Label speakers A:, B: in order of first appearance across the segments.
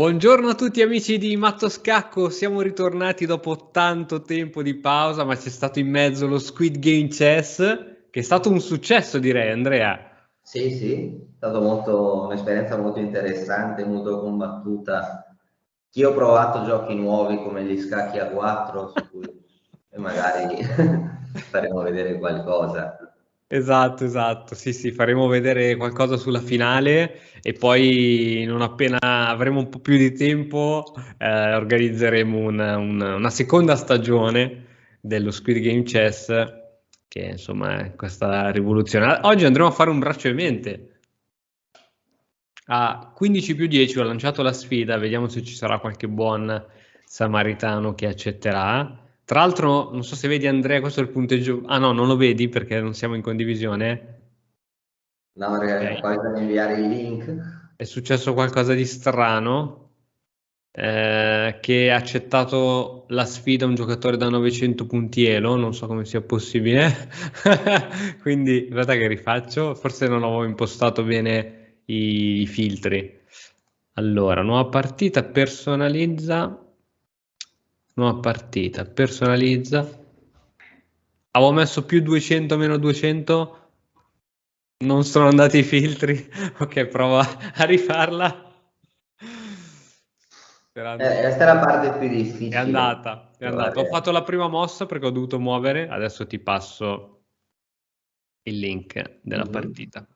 A: Buongiorno a tutti amici di Matto Scacco, siamo ritornati dopo tanto tempo di pausa, ma c'è stato in mezzo lo Squid Game Chess, che è stato un successo direi, Andrea.
B: Sì, sì, è stata un'esperienza molto interessante, molto combattuta. Io ho provato giochi nuovi come gli scacchi a 4, su cui magari faremo vedere qualcosa.
A: Esatto, esatto, sì, sì, faremo vedere qualcosa sulla finale e poi non appena avremo un po' più di tempo organizzeremo una seconda stagione dello Squid Game Chess, che insomma è questa rivoluzione. Oggi andremo a fare un braccio e mente. A 15 più 10 ho lanciato la sfida, vediamo se ci sarà qualche buon samaritano che accetterà. Tra l'altro, non so se vedi Andrea, questo è il punteggio. Ah no, non lo vedi perché non siamo in condivisione.
B: No, magari
A: Ok.
B: poi da inviare il link.
A: È successo qualcosa di strano, che ha accettato la sfida un giocatore da 900 punti Elo, non so come sia possibile. Quindi, guarda che rifaccio, forse non avevo impostato bene i filtri. Allora, nuova partita, personalizza. Avevo messo più 200 meno 200, non sono andati i filtri. Ok, prova a rifarla. Sperando che...
B: Questa è la parte più
A: È
B: difficile.
A: andata, è andata. Ho
B: Trovare.
A: fatto la prima mossa perché ho dovuto muovere, adesso ti passo il link della
B: Mhm.
A: partita.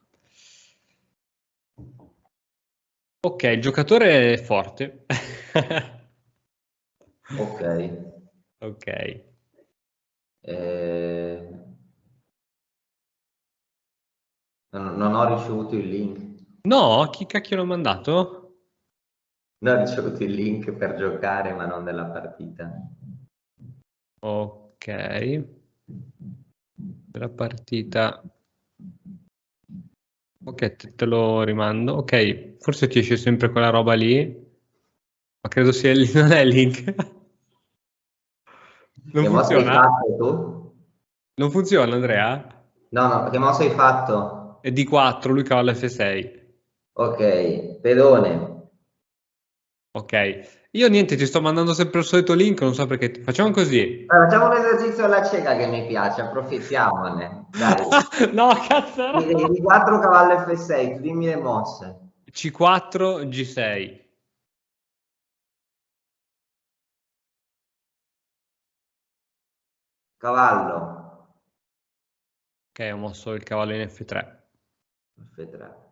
A: Ok, il giocatore è forte.
B: Ok.
A: Ok.
B: Eh, non ho ricevuto il link.
A: No, chi cacchio l'ho mandato?
B: Non ho ricevuto il link per giocare, ma non della partita.
A: Ok, la partita. Ok, te lo rimando. Ok, forse ti esce sempre quella roba lì, ma credo sia non è il link. Non
B: Che mossa hai
A: funziona?
B: fatto tu?
A: Non funziona, Andrea?
B: No, no, che mossa hai fatto?
A: È di 4, lui cavallo F6.
B: Ok, pedone.
A: Ok, io niente, ti sto mandando sempre il solito link, non so perché. Facciamo così.
B: Allora, facciamo un esercizio alla cieca che mi piace, approfittiamone. Dai,
A: No, cazzo, no.
B: di 4 cavallo F6, tu dimmi le mosse.
A: C4, G6.
B: Cavallo
A: Ok, ho mosso il cavallo in F3.
B: F3.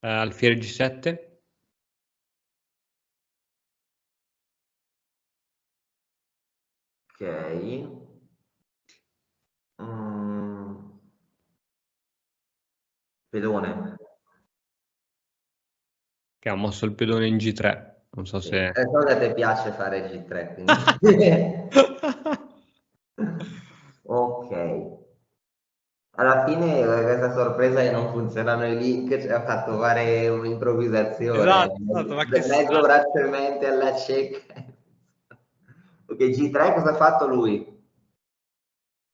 A: Alfiere G7.
B: Ok. Mm, pedone.
A: Che ha mosso il pedone in G3. Non so
B: Sì.
A: se...
B: So che a te piace fare G3, quindi... Ok. Alla fine questa sorpresa che non funzionano i link ci ha fatto fare un'improvvisazione,
A: Esatto, esatto, ma che
B: mezzo
A: strano.
B: braccio in mente alla cieca. Ok, G3 cosa ha fatto lui?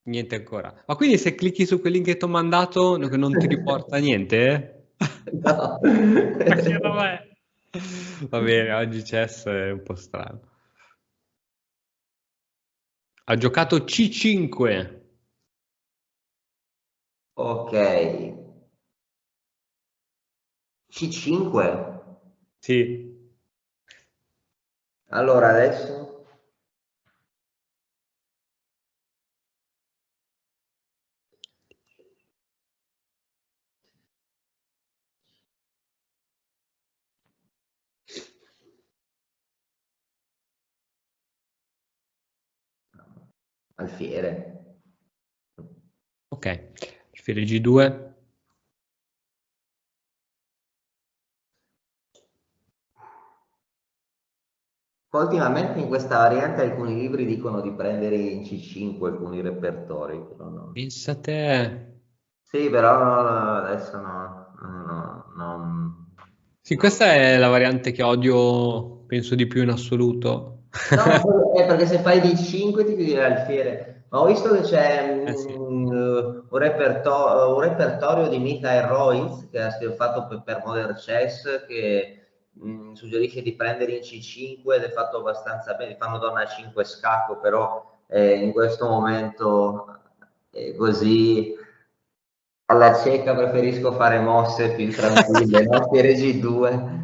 A: Niente ancora. Ma quindi se clicchi su quel link che ti ho mandato, non ti riporta niente?
B: No.
A: Ma che roba è? Va bene, oggi chess è un po' strano. Ha giocato C5.
B: Ok. C5.
A: Sì.
B: Allora adesso alfiere.
A: Ok. Alfiere G2.
B: Poi ultimamente in questa variante alcuni libri dicono di prendere in C5 alcuni repertori, però no.
A: Pensa te.
B: Sì, però adesso no,
A: Sì, questa è la variante che odio, penso di più in assoluto.
B: No, ma è perché se fai di 5 ti chiudi l'alfiere. Ma ho visto che c'è
A: Sì.
B: un repertorio di Michael Royce che ha fatto per Modern Chess che suggerisce di prendere in C5 ed è fatto abbastanza bene. Fanno donna 5 scacco, però in questo momento così alla cieca preferisco fare mosse più tranquille, no? Fiere G2.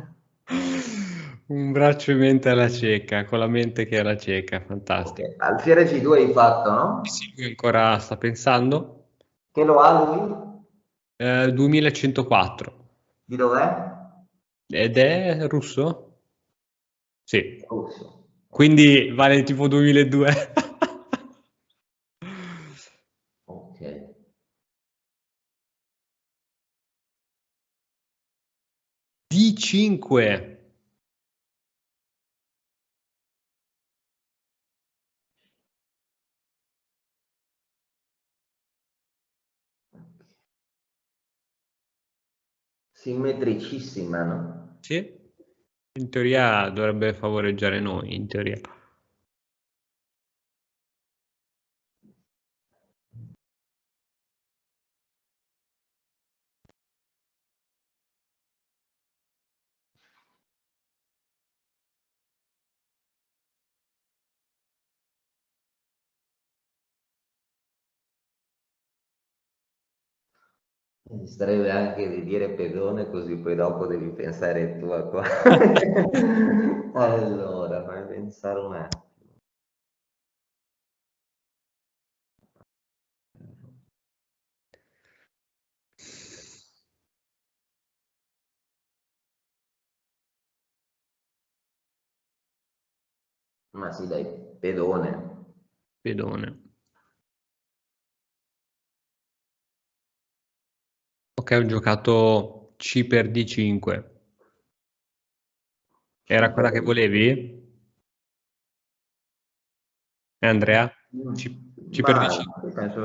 A: Un braccio in mente alla cieca, con la mente che è alla cieca, fantastico.
B: Ok, Alfiere G2 hai fatto, no?
A: Sì, lui ancora sta pensando.
B: Che lo ha lui?
A: 2104.
B: Di dov'è?
A: Ed è russo? Sì.
B: Russo.
A: Quindi vale tipo 2002.
B: Ok.
A: D5.
B: Simmetricissima, no?
A: Sì. In teoria dovrebbe favoreggiare noi, in teoria.
B: Mi starebbe anche di dire pedone così poi dopo devi pensare tu a qua. Allora, fammi pensare un attimo. Ma sì, dai, pedone.
A: Pedone. Ok, ho giocato C per D5. Era quella che
B: Super.
A: volevi? Andrea? C, C per
B: Ma
A: D5.
B: io penso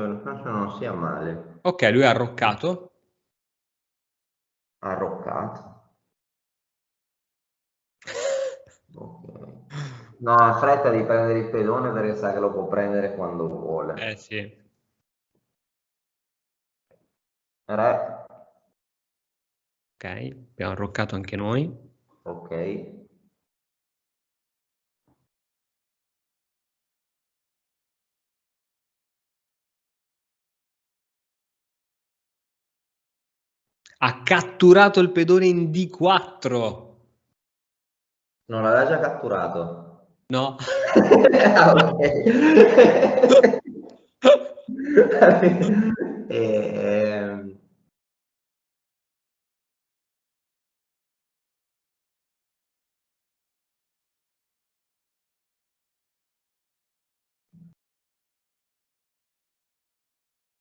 B: non sia male.
A: Ok, lui ha arroccato.
B: Arroccato. Ok. No, ha fretta di prendere il pedone perché sa che lo può prendere quando vuole.
A: Sì.
B: Re,
A: Ok, abbiamo arroccato anche noi.
B: ok.
A: Ha catturato il pedone in D4.
B: Non l'aveva già catturato?
A: No?
B: Ah, ok. Ehm,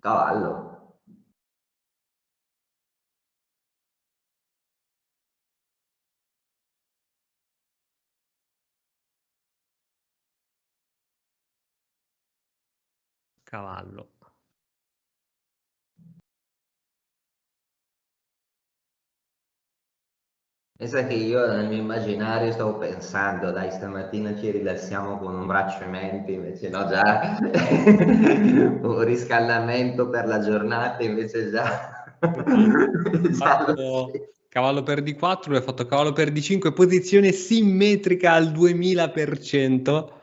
B: cavallo.
A: Cavallo.
B: Pensa che io nel mio immaginario stavo pensando, dai, stamattina ci rilassiamo con un braccio in mente, invece no, già un riscaldamento per la giornata, invece già,
A: Esatto.
B: già lo
A: Fatto
B: sì.
A: cavallo per D4, lui ha fatto cavallo per D5, posizione simmetrica al 2000%.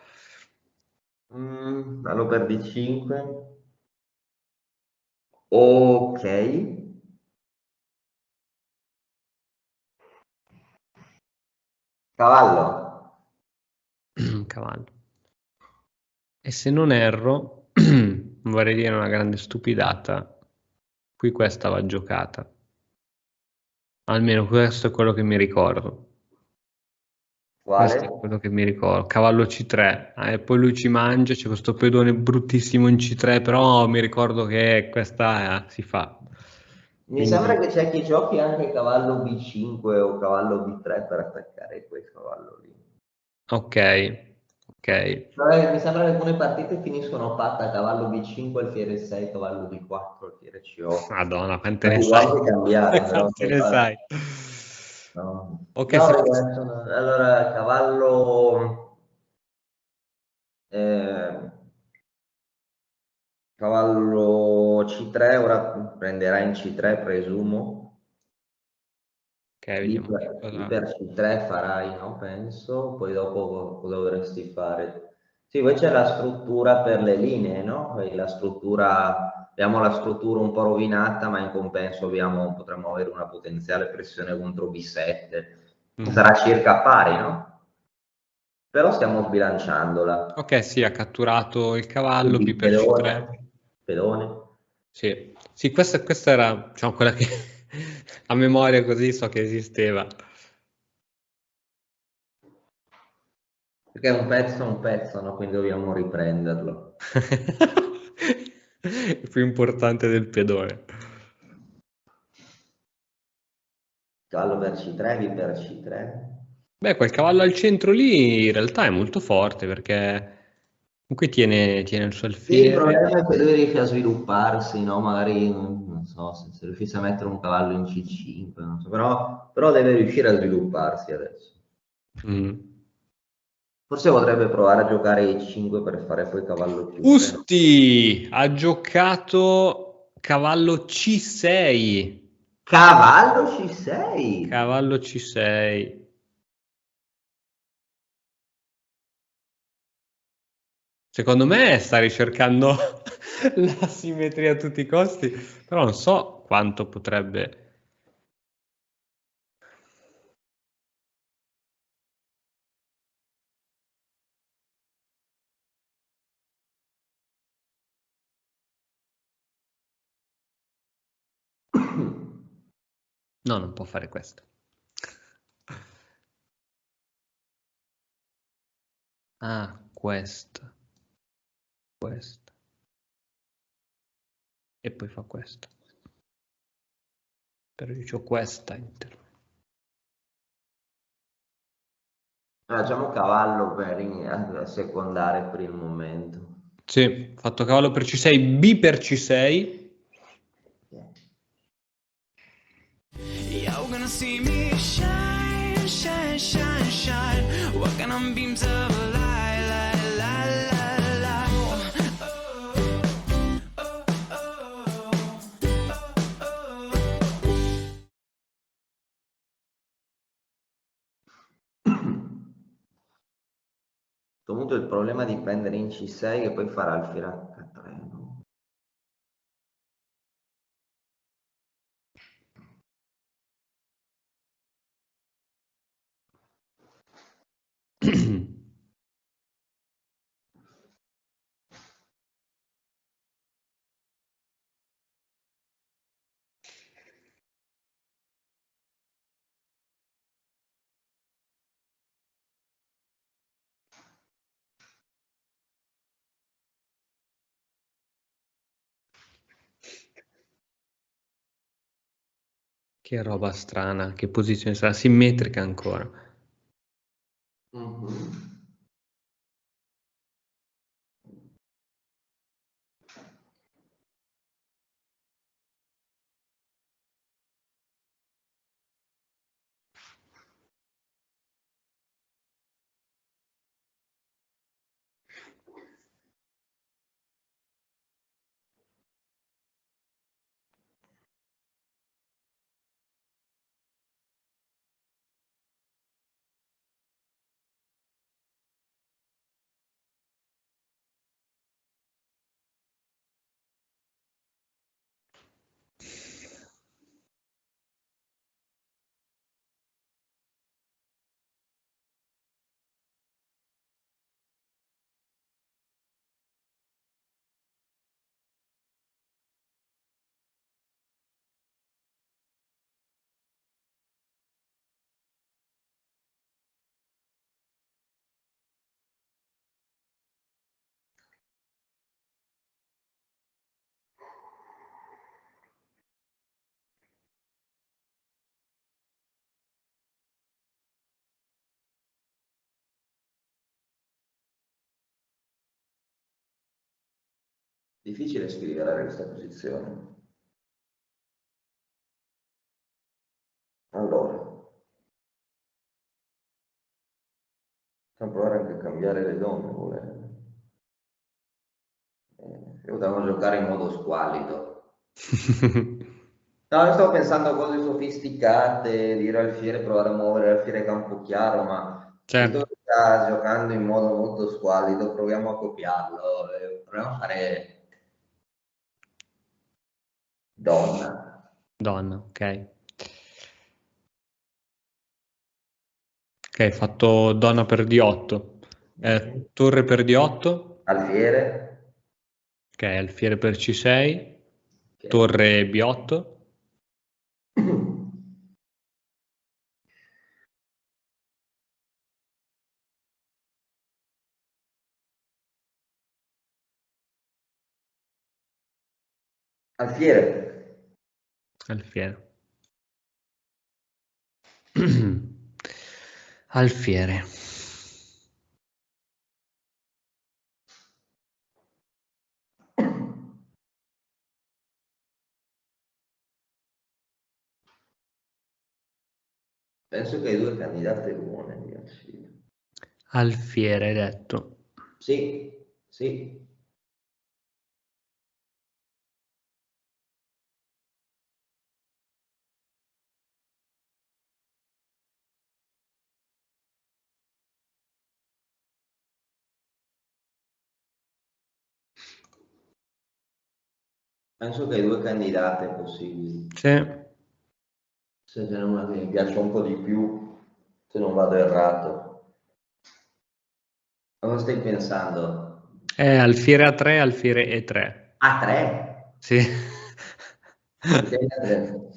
B: Allo per D5. Ok. Cavallo.
A: Cavallo. E se non erro, non vorrei dire una grande stupidata, qui questa va giocata. Almeno questo è quello che mi ricordo.
B: Quale?
A: Questo è quello che mi ricordo. Cavallo C3, e poi lui ci mangia, c'è questo pedone bruttissimo in C3, però mi ricordo che questa si fa.
B: Mi sembra
A: Quindi,
B: che c'è chi giochi anche cavallo B5 o cavallo B3 per attaccare quel cavallo lì.
A: ok, ok.
B: Cioè, mi sembra che alcune partite finiscono fatta cavallo B5, alfiere 6, cavallo B4, alfiere C8.
A: Madonna, quante
B: Ma
A: ne
B: ti
A: sai?
B: può anche cambiare, però
A: Quante ne sai?
B: no.
A: Ok,
B: No,
A: se
B: perché
A: fosse...
B: allora cavallo eh, Cavallo C3, ora prenderà in C3, presumo.
A: Ok, vediamo
B: B per C3 farai, no? Penso. Poi dopo cosa dovresti fare? Sì, poi c'è la struttura per le linee, no? E la struttura, abbiamo la struttura un po' rovinata, ma in compenso potremmo avere una potenziale pressione contro B7. Sarà circa pari, no? Però stiamo sbilanciandola.
A: Ok, sì, ha catturato il cavallo, B
B: Quindi
A: per C3.
B: pedone.
A: Sì, sì, questa era, diciamo, quella che a memoria così so che esisteva.
B: Perché è un pezzo, no? Quindi dobbiamo riprenderlo.
A: È più importante del pedone.
B: Cavallo per C3, B per C3.
A: Beh, quel cavallo al centro lì in realtà è molto forte perché comunque tiene il suo
B: Sì, il
A: alfiere.
B: problema è che lui riesce a svilupparsi, no? Magari, non so, se riuscisse a mettere un cavallo in C5, non so, però deve riuscire a svilupparsi adesso.
A: Mm.
B: Forse potrebbe provare a giocare I5 per fare poi cavallo C3, no?
A: Usti ha giocato cavallo C6.
B: Cavallo C6!
A: Cavallo C6. Secondo me sta ricercando la simmetria a tutti i costi, però non so quanto potrebbe. No, non può fare questo. Ah, questo, questo. E poi fa questo. Però io c'ho questa inter.
B: Facciamo cavallo per secondare per il momento.
A: Sì, fatto cavallo per C6, B per C6.
C: You're gonna see me shine, shine, shine, shine. Walking on beams of light, light, light, light, light.
B: Comunque il problema di prendere in C6 che poi farà alfiere H3, no?
A: Che roba strana, che posizione sarà simmetrica ancora.
B: Mhm. Difficile scrivere questa posizione. Allora, possiamo provare anche a cambiare le donne, volendo. Potevamo giocare in modo squallido. No, io stavo pensando a cose sofisticate, dire alfiere, provare a muovere l'alfiere campo chiaro, ma visto
A: Certo.
B: che sta giocando in modo molto squallido, proviamo a copiarlo. Proviamo a fare donna.
A: Donna, ok. Ok, hai fatto donna per D8. Torre per D8.
B: Alfiere.
A: Ok, alfiere per C6.
B: Ok.
A: Torre B8.
B: Alfiere.
A: Alfiere. Alfiere.
B: Penso che hai due candidate buone di alfiere.
A: Alfiere, hai detto.
B: Sì, sì. Penso che hai due candidate possibili.
A: Sì.
B: Se c'è una che mi piace un po' di più, se non vado errato. Cosa stai pensando?
A: Alfiere A3, alfiere E3.
B: A3?
A: Sì.
B: Perché A3?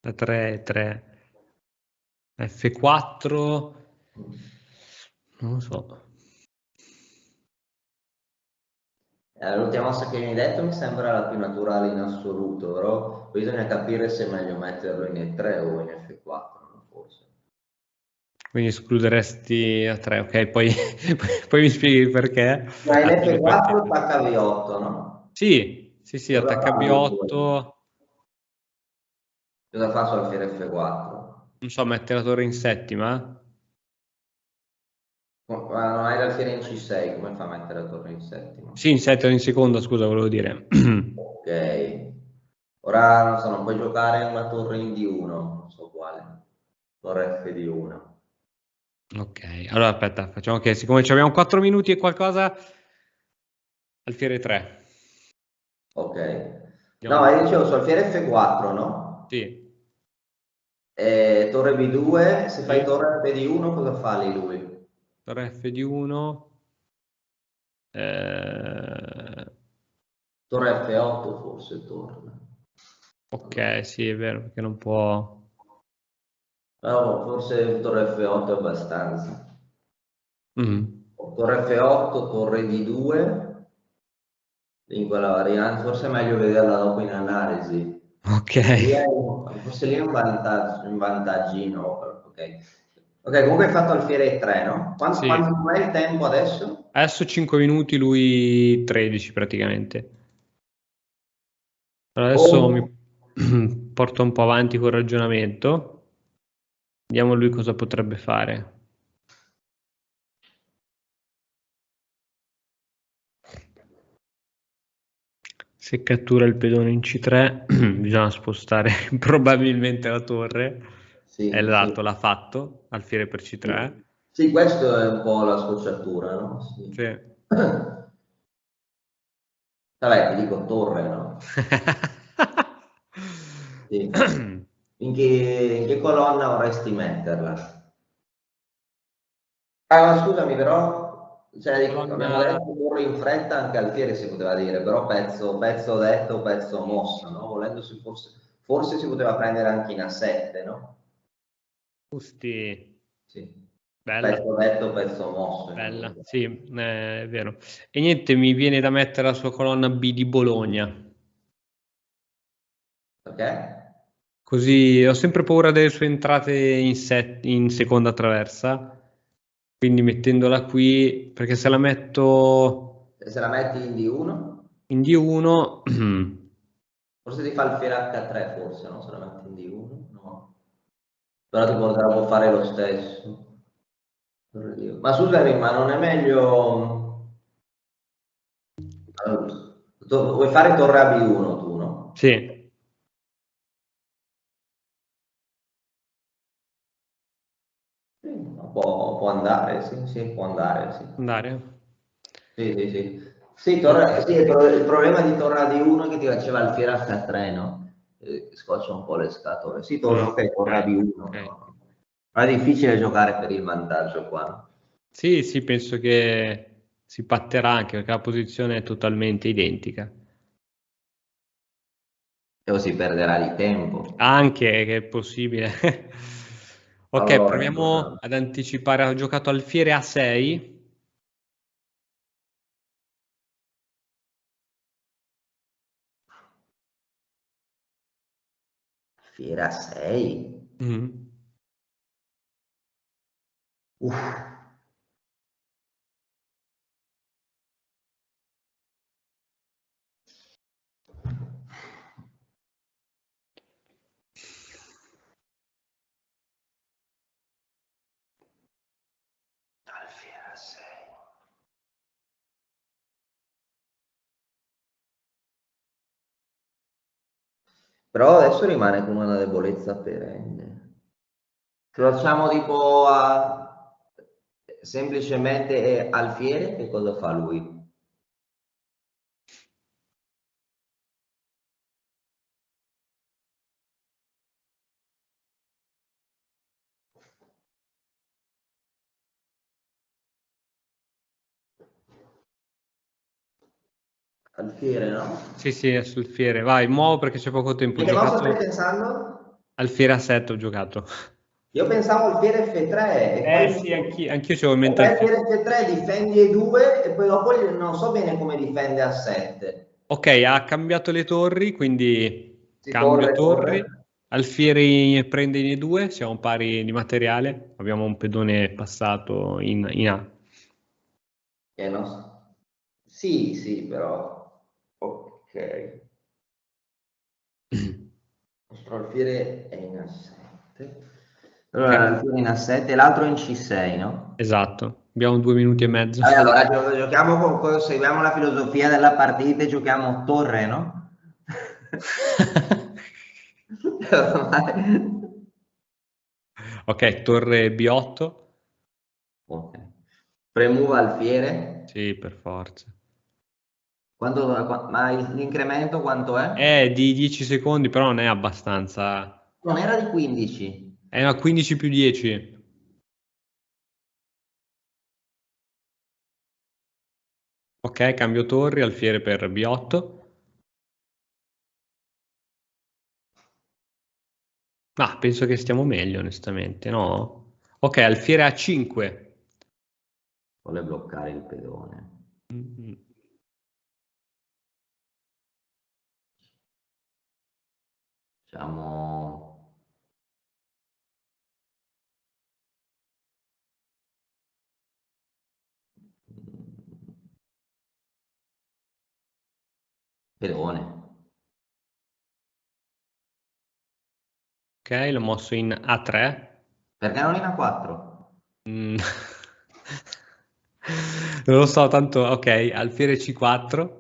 A: A3, E3. F4. Non lo so.
B: L'ultima mossa che mi hai detto mi sembra la più naturale in assoluto, però bisogna capire se è meglio metterlo in E3 o in F4, no? Forse.
A: Quindi escluderesti A3, ok? Poi, poi mi spieghi il perché.
B: Ma in
A: Almeno
B: F4
A: perché.
B: attacca V8, no?
A: Sì, sì, sì,
B: Cosa
A: attacca
B: fa V2?
A: B8.
B: Cosa fa su alfiere F4?
A: Non so, mette la torre in settima.
B: Ma non hai l'alfiere in C6, come fa a mettere la torre in settima?
A: Sì, in settima o in seconda, scusa, volevo dire.
B: Ok. Ora, non so, non puoi giocare una torre in D1, non so quale. Torre FD1.
A: Ok, allora aspetta, facciamo che siccome ci abbiamo 4 minuti e qualcosa, alfiere 3.
B: Ok.
A: Andiamo
B: No,
A: avanti.
B: io dicevo su alfiere F4, no?
A: Sì,
B: Torre B2, se fai
A: sì.
B: torre BD1 cosa fa lì lui?
A: Torre F di 1. Eh,
B: Torre F8 forse torna.
A: ok, sì, è vero, perché non può.
B: No, forse torre F8 è abbastanza.
A: Mm.
B: Torre F8, torre D2, in quella variante, forse è meglio vederla dopo in analisi.
A: Ok.
B: Forse lì è un vantaggino. Ok. Ok, comunque hai fatto alfiere 3, no?
A: Sì.
B: Quanto è il tempo adesso?
A: Adesso 5 minuti, lui 13 praticamente. Allora adesso
B: Oh,
A: mi porto un po' avanti col ragionamento. Vediamo lui cosa potrebbe fare. Se cattura il pedone in C3, bisogna spostare probabilmente la torre. E
B: sì, sì,
A: l'esatto, l'ha fatto, alfiere per C3.
B: sì. Sì, questo è un po' la scocciatura, no? Sì.
A: Sì.
B: Vabbè, ti dico torre, no? Sì. In che colonna vorresti metterla? Ah, ma scusami, però, cioè, abbiamo
A: Colonna.
B: detto torre in fretta, anche alfiere si poteva dire, però pezzo detto, pezzo mosso, no? Volendo forse si poteva prendere anche in A7, no?
A: Giusti.
B: Sì.
A: Bella,
B: Pezzo detto, pezzo mosso. In
A: bella,
B: modo.
A: sì, è vero. E niente, mi viene da mettere la sua colonna B di Bologna.
B: Perché?
A: Così ho sempre paura delle sue entrate in seconda traversa. Quindi mettendola qui, perché se la metto
B: Se la metti in D1,
A: in D1,
B: forse ti fa alfiere H3, forse, no? Se la metti in D1, no? Però ti potrebbe fare lo stesso. Ma scusami, ma non è meglio... Vuoi fare torre a B1 tu, no?
A: Sì.
B: Può andare, sì, può andare, sì.
A: Andare?
B: Sì, sì, sì. Sì, il problema di torre a D1 è che ti faceva alfiere H3, no? Scoccia un po' le scatole. Sì, ok, torre a B1,
A: ok.
B: no? Ma è difficile giocare per il vantaggio qua, no?
A: Sì, sì, penso che si patterà anche perché la posizione è totalmente identica.
B: E o si perderà di tempo.
A: Anche che è possibile. Ok,
B: Allora,
A: proviamo ad anticipare. Ho giocato alfiere A6.
B: Fiera 6.
A: Mhm.
B: Uff. Alfiera 6. Però adesso rimane come una debolezza perenne. Se facciamo tipo semplicemente alfiere, che cosa fa lui? Alfiere, no?
A: Sì, sì, è sul fiere. Vai, muovo perché c'è poco tempo. Ho
B: E che cosa stai
A: giocato
B: pensando?
A: alfiere A7, ho giocato.
B: Io pensavo alfiere F3 e poi
A: Sì, anch'io c'avevo in mente
B: alfiere
A: alfiere.
B: F3 difendi E2 e poi dopo non so bene come difende A7.
A: Ok, ha cambiato le torri, quindi
B: Si
A: cambio
B: torre.
A: torri. Alfieri prende in E2, siamo pari di materiale. Abbiamo un pedone passato in A.
B: Che non so. Sì, sì, però. Ok. Il nostro alfiere è in A7. Allora,
A: Ok,
B: l'alfiere in A7 e l'altro in C6, no?
A: esatto. Abbiamo 2 minuti e mezzo.
B: Allora, giochiamo seguiamo la filosofia della partita e giochiamo torre, no? Ormai.
A: Ok, torre B8.
B: Ok. Premuva alfiere.
A: Sì, per forza.
B: Ma l'incremento quanto è?
A: È di 10 secondi, però non è abbastanza.
B: Non era di 15.
A: È una 15 più 10. Ok, cambio torri, alfiere per B8. Ma penso che stiamo meglio, onestamente, no? Ok, alfiere A5.
B: Vuole bloccare il pedone.
A: Mm,
B: Diciamo... Pedone.
A: Ok, l'ho mosso in A3.
B: Perché non in A4?
A: Mm. Non lo so, tanto, ok, alfiere C4.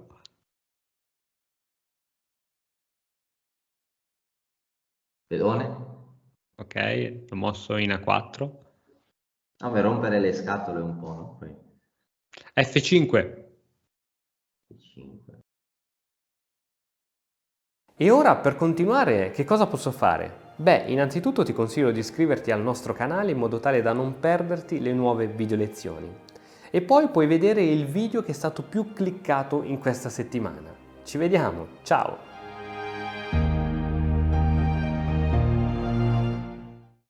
B: Pedone?
A: Ok, l'ho mosso in A4.
B: No, per rompere le scatole un po', no? Poi,
A: F5.
B: 5.
D: E ora per continuare che cosa posso fare? Beh, innanzitutto ti consiglio di iscriverti al nostro canale in modo tale da non perderti le nuove video lezioni. E poi puoi vedere il video che è stato più cliccato in questa settimana. Ci vediamo, ciao!